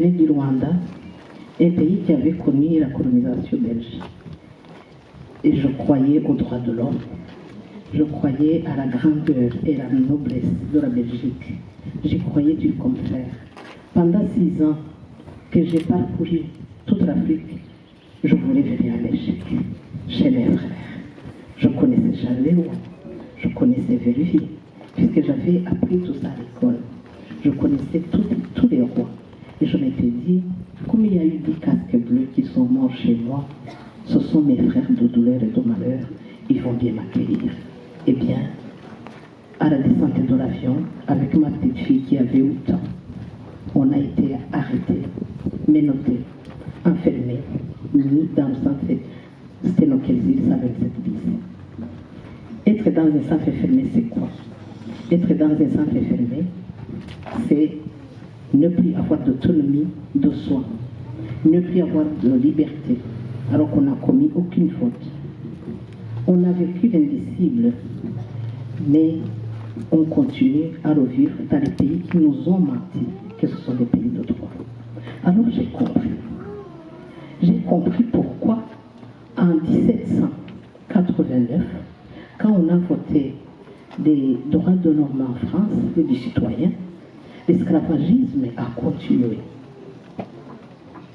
venais du Rwanda, un pays qui avait connu la colonisation belge. Et je croyais aux droits de l'homme. Je croyais à la grandeur et à la noblesse de la Belgique. J'y croyais du contraire. Pendant 6 ans que j'ai parcouru toute l'Afrique, je voulais venir en Belgique, chez mes frères. Je connaissais Charles, je connaissais Vérifie, puisque j'avais appris tout ça à l'école. Je connaissais tous les rois. Et je m'étais dit, comme il y a eu 10 casques bleus qui sont morts chez moi, ce sont mes frères de douleur et de malheur, ils vont bien m'accueillir. Eh bien, à la descente de l'avion, avec ma petite fille qui avait 8 ans, on a été arrêtés, menottés, enfermés, mis dans le centre Stenokelzil 127 bis. Être dans un centre fermé, c'est quoi? Être dans un centre fermé, c'est ne plus avoir d'autonomie de soi, ne plus avoir de liberté, alors qu'on n'a commis aucune faute. On a vécu l'indicible, mais on continue à revivre dans les pays qui nous ont menti, que ce sont des pays de droit. Alors j'ai compris. J'ai compris pourquoi, en 1789, quand on a voté des droits de l'homme en France et du citoyen, l'esclavagisme a continué.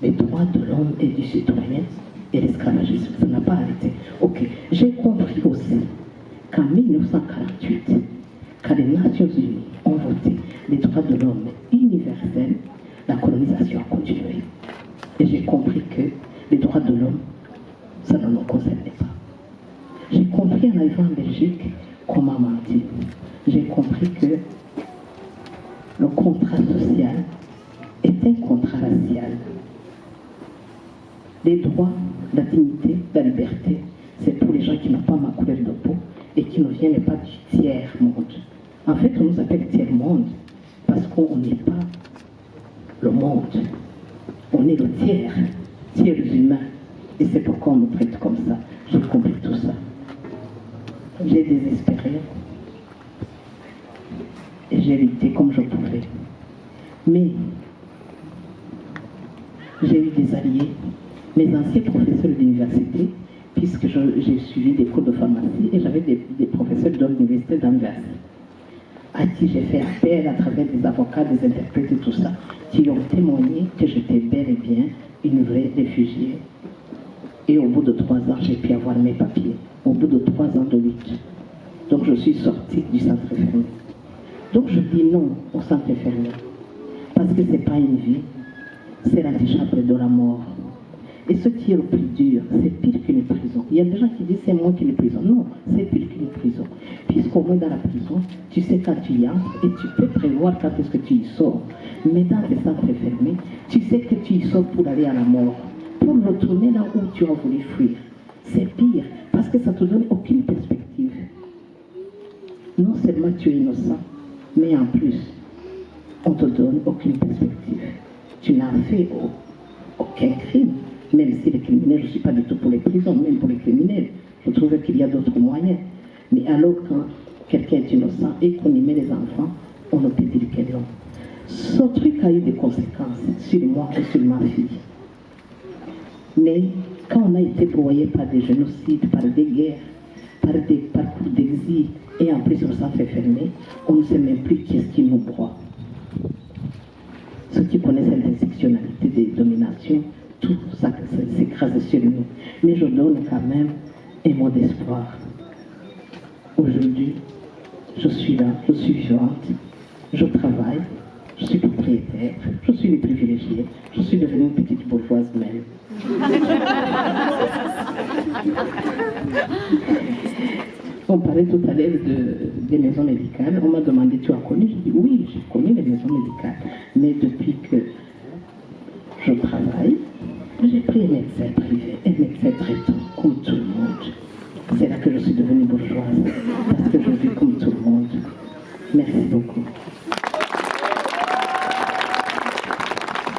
Les droits de l'homme et du citoyen et l'esclavagisme, ça n'a pas arrêté. Ok, j'ai compris aussi qu'en 1948, quand les Nations Unies ont voté les droits de l'homme universels, la colonisation a continué. Et j'ai compris que les droits de l'homme, ça ne nous concernait pas. J'ai compris en arrivant en Belgique qu'on m'a menti. J'ai compris que le contrat social est un contrat racial. Les droits, la dignité, la liberté, c'est pour les gens qui n'ont pas ma couleur de peau et qui ne viennent pas du tiers-monde. En fait, on nous appelle tiers-monde parce qu'on n'est pas le monde. On est le tiers humain. Et c'est pourquoi on nous traite comme ça. J'ai compris tout ça. J'ai désespéré. Et j'ai lutté comme je pouvais. Mais j'ai eu des alliés. Mes anciens professeurs de l'université, puisque j'ai suivi des cours de pharmacie et j'avais des professeurs de l'université d'Anvers, à qui j'ai fait appel à travers des avocats, des interprètes et tout ça, qui ont témoigné que j'étais bel et bien une vraie réfugiée. Et au bout de 3 ans, j'ai pu avoir mes papiers. Au bout de 3 ans de lutte. Donc je suis sortie du centre fermé. Donc je dis non au centre fermé. Parce que ce n'est pas une vie, c'est l'antichambre de la mort. Et ce qui est le plus dur, c'est pire qu'une prison. Il y a des gens qui disent c'est moins qu'une prison. Non, c'est pire qu'une prison. Puisqu'au moins dans la prison, tu sais quand tu y entres et tu peux prévoir quand est-ce que tu y sors. Mais dans les centres fermés, tu sais que tu y sors pour aller à la mort, pour retourner là où tu as voulu fuir. C'est pire, parce que ça ne te donne aucune perspective. Non seulement tu es innocent, mais en plus, on ne te donne aucune perspective. Tu n'as fait aucun crime. Même si les criminels, je ne suis pas du tout pour les prisons, même pour les criminels, je trouve qu'il y a d'autres moyens. Mais alors quand quelqu'un est innocent et qu'on y met les enfants, on ne peut dire que non. Ce truc a eu des conséquences sur moi et sur ma fille. Mais quand on a été broyé par des génocides, par des guerres, par des parcours d'exil, et en plus on s'en fait fermer, on ne sait même plus qu'est-ce qui nous broie. Ceux qui connaissent l'intersectionnalité des dominations, tout ça s'écrase sur nous. Mais je donne quand même un mot d'espoir. Aujourd'hui, je suis là, je suis vivante, je travaille, je suis propriétaire, je suis une privilégiée, je suis devenue une petite bourgeoise même. On parlait tout à l'heure des maisons médicales. On m'a demandé, tu as connu? Je dis oui, j'ai connu les maisons médicales. Mais depuis que je travaille, j'ai pris un médecin privé, un médecin traitant, comme tout le monde. C'est là que je suis devenue bourgeoise, parce que je vis comme tout le monde. Merci beaucoup.